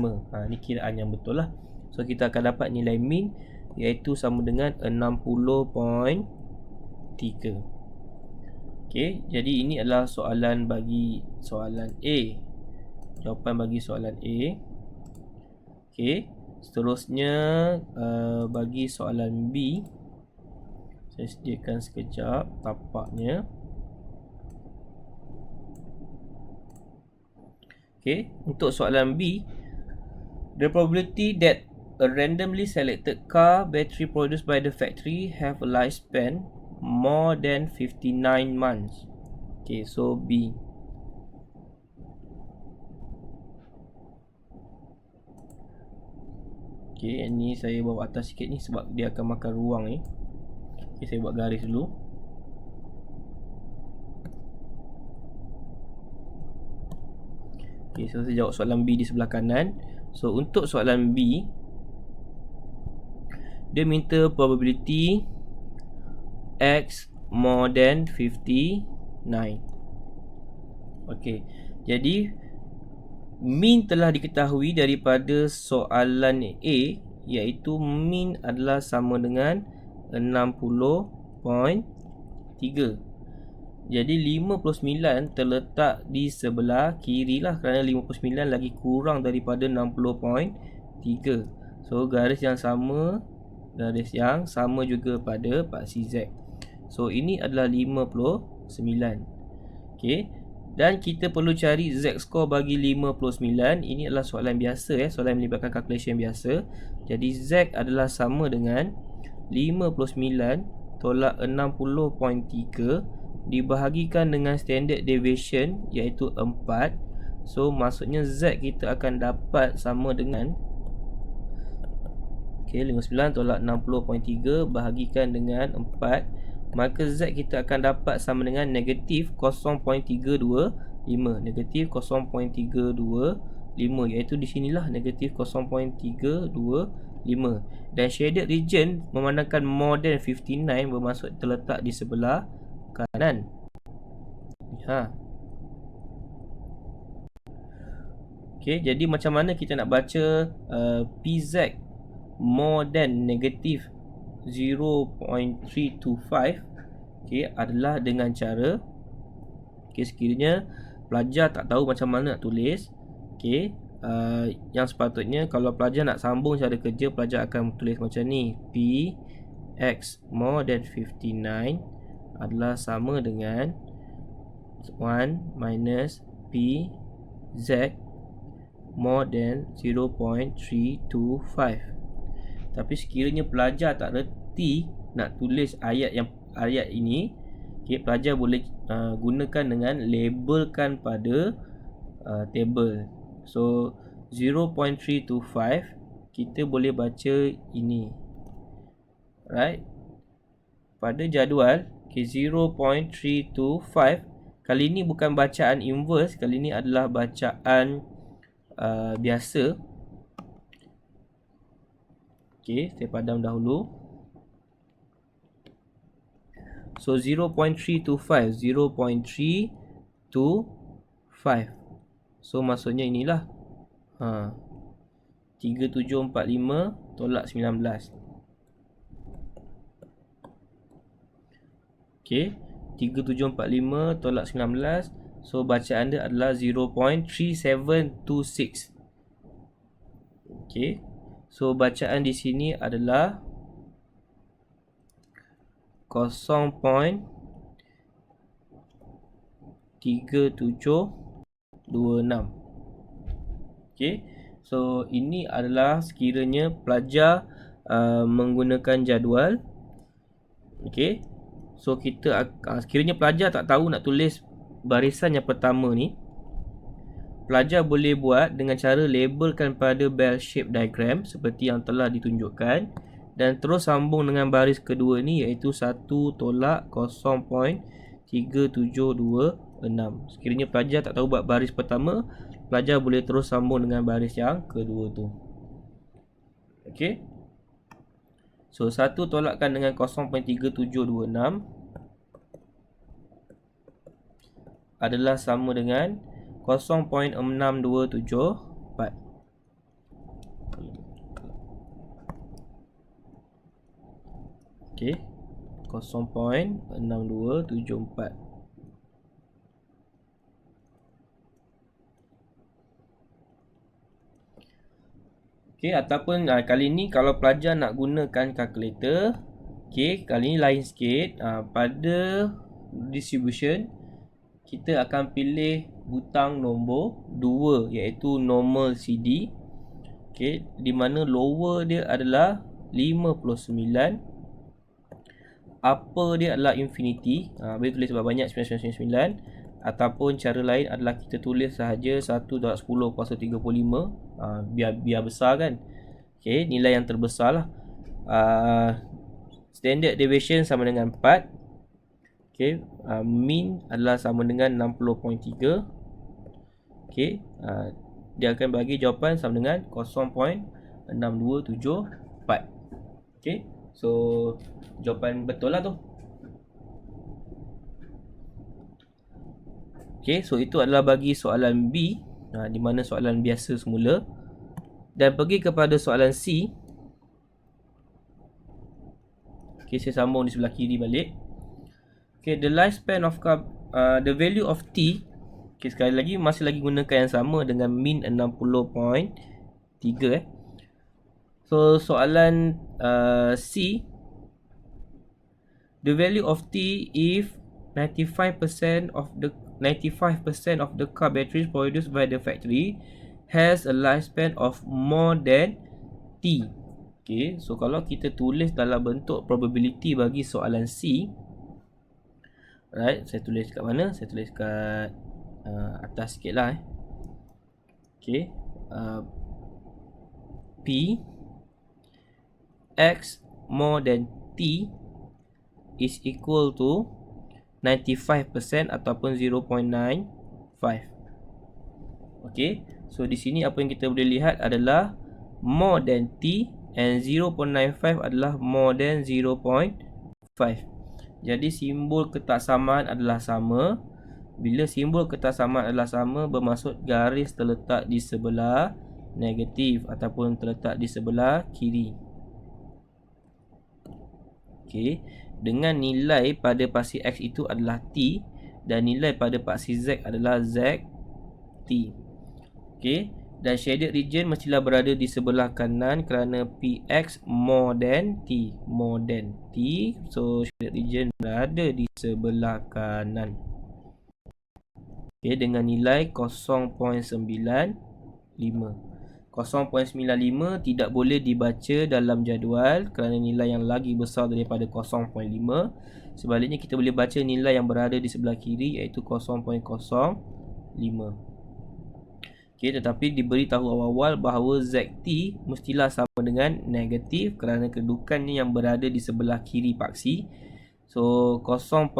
kiraan yang betul lah. So kita akan dapat nilai min, iaitu sama dengan 60.3. jadi ini adalah soalan bagi soalan A. Jawapan bagi soalan A. Seterusnya bagi soalan B, saya sediakan sekejap tapaknya. Untuk soalan B, the probability that a randomly selected car battery produced by the factory have a lifespan more than 59 months. So B. Ini saya bawa atas sikit ni sebab dia akan makan ruang ni. Saya buat garis dulu. So saya jawab soalan B di sebelah kanan. So untuk soalan B, dia minta probability X more than 59. Jadi min telah diketahui daripada soalan A, iaitu min adalah sama dengan 60.3. Jadi 59 terletak di sebelah kiri lah, kerana 59 lagi kurang daripada 60.3. So garis yang sama juga pada paksi Z. So ini adalah 59. Dan kita perlu cari Z score bagi 59. Ini adalah soalan biasa, soalan melibatkan calculation biasa. Jadi Z adalah sama dengan 59 tolak 60.3 dibahagikan dengan standard deviation, iaitu 4. So maksudnya Z kita akan dapat sama dengan 59 tolak 60.3 bahagikan dengan 4. Maka Z kita akan dapat sama dengan negatif 0.325. Negatif 0.325, iaitu di sinilah negatif 0.325. Dan shaded region memandangkan more than 59 bermaksud terletak di sebelah kanan. Jadi macam mana kita nak baca PZ more than negative 0.325? Adalah dengan cara sekiranya pelajar tak tahu macam mana nak tulis, yang sepatutnya kalau pelajar nak sambung cara kerja, pelajar akan tulis macam ni: PX more than 59 adalah sama dengan 1 minus PZ more than 0.325. Tapi sekiranya pelajar tak reti nak tulis ayat ini, pelajar boleh gunakan dengan labelkan pada table. So 0.325 kita boleh baca ini, right? Pada jadual 0.325 kali ini bukan bacaan inverse, kali ini adalah bacaan biasa. Okey, saya padam dahulu. So 0.325, 0.325. So maksudnya inilah 3745 tolak 19. Okey, 3745 tolak 19. So bacaan dia adalah 0.3726. Okey. So bacaan di sini adalah 0.3726. Okey. So ini adalah sekiranya pelajar menggunakan jadual. Okey. So kita sekiranya pelajar tak tahu nak tulis barisan yang pertama ni, pelajar boleh buat dengan cara labelkan pada bell shape diagram seperti yang telah ditunjukkan, dan terus sambung dengan baris kedua ni, iaitu 1 tolak 0.3726. Sekiranya pelajar tak tahu buat baris pertama, pelajar boleh terus sambung dengan baris yang kedua tu. Okey. So 1 tolakkan dengan 0.3726 adalah sama dengan 0.6274. Okey, 0.6274. Okey, ataupun kali ni kalau pelajar nak gunakan kalkulator, okey, kali ni lain sikit. Pada distribution, kita akan pilih butang nombor 2, iaitu normal CD. Okey, di mana lower dia adalah 59, upper dia adalah infinity. Boleh tulis sebab banyak 9999. Ataupun cara lain adalah kita tulis sahaja 1/10 kuasa 35. Biar besar kan. Okey, nilai yang terbesar lah. Standard deviation sama dengan 4. Okey, mean adalah sama dengan 60.3. Okey, dia akan bagi jawapan sama dengan 0.6274. Okey, so jawapan betul lah tu. Okey, so itu adalah bagi soalan B, di mana soalan biasa semula. Dan pergi kepada soalan C. Okey, saya sambung di sebelah kiri balik. Okay, the lifespan of the value of T. Okay, sekali lagi masih lagi gunakan yang sama dengan min 60.3. So soalan C, the value of T if 95% of the car batteries produced by the factory has a lifespan of more than T. Okay, so kalau kita tulis dalam bentuk probability bagi soalan C, right, saya tulis kat mana? Saya tulis kat atas sikit lah. Okay, P X more than T is equal to 95% ataupun 0.95. Okay, so di sini apa yang kita boleh lihat adalah more than T, and 0.95 adalah more than 0.5. Jadi simbol ketaksamaan adalah sama. Bila simbol ketaksamaan adalah sama, bermaksud garis terletak di sebelah negatif ataupun terletak di sebelah kiri. Okey, dengan nilai pada paksi X itu adalah T dan nilai pada paksi Z adalah ZT. Okey, dan shaded region mestilah berada di sebelah kanan kerana PX more than T. More than T, so shaded region berada di sebelah kanan. Okey, dengan nilai 0.95. 0.95 tidak boleh dibaca dalam jadual kerana nilai yang lagi besar daripada 0.5. Sebaliknya kita boleh baca nilai yang berada di sebelah kiri, iaitu 0.05. Okey, tetapi diberitahu awal-awal bahawa ZT mestilah sama dengan negatif kerana kedudukannya yang berada di sebelah kiri paksi. So 0.05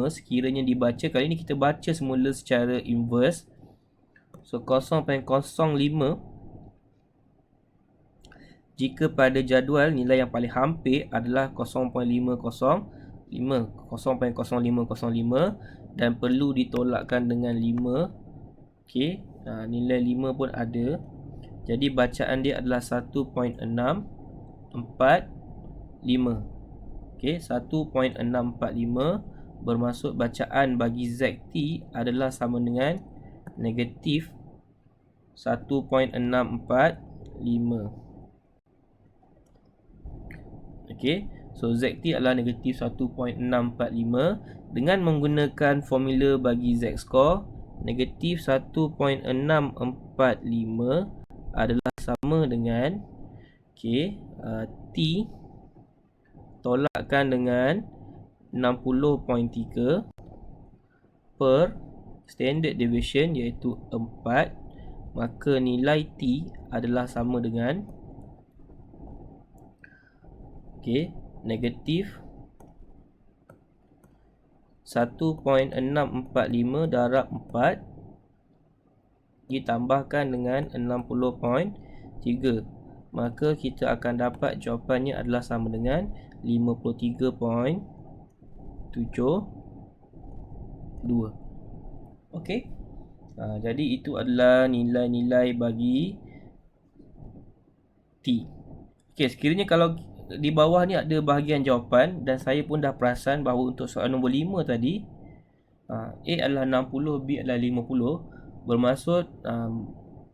sekiranya dibaca, kali ini kita baca semula secara inverse. So 0.05 jika pada jadual nilai yang paling hampir adalah 0.505 dan perlu ditolakkan dengan 5. Okey, nilai 5 pun ada. Jadi bacaan dia adalah 1.645. Okey, 1.645 bermaksud bacaan bagi ZT adalah sama dengan negatif 1.645. Okey, so ZT adalah negatif 1.645. Dengan menggunakan formula bagi Z score, negatif 1.645 adalah sama dengan T tolakkan dengan 60.3 per standard deviation iaitu 4, maka nilai T adalah sama dengan negatif 1.645 darab 4 ditambahkan dengan 60.3, maka kita akan dapat jawapannya adalah sama dengan 53.72. Okey, jadi itu adalah nilai-nilai bagi T. Okey, sekiranya kalau di bawah ni ada bahagian jawapan dan saya pun dah perasan bahawa untuk soalan nombor 5 tadi A adalah 60, B adalah 50, bermaksud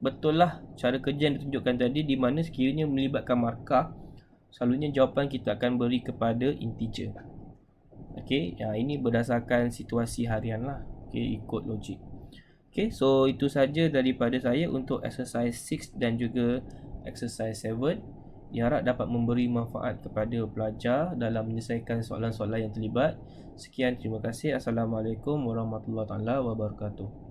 betul lah cara kerja yang ditunjukkan tadi, di mana sekiranya melibatkan markah, selalunya jawapan kita akan beri kepada integer. Okey, ini berdasarkan situasi harian lah. Okey, ikut logik. Okey, so itu saja daripada saya untuk exercise 6 dan juga exercise 7. Diharap dapat memberi manfaat kepada pelajar dalam menyelesaikan soalan-soalan yang terlibat. Sekian, terima kasih. Assalamualaikum warahmatullahi wabarakatuh.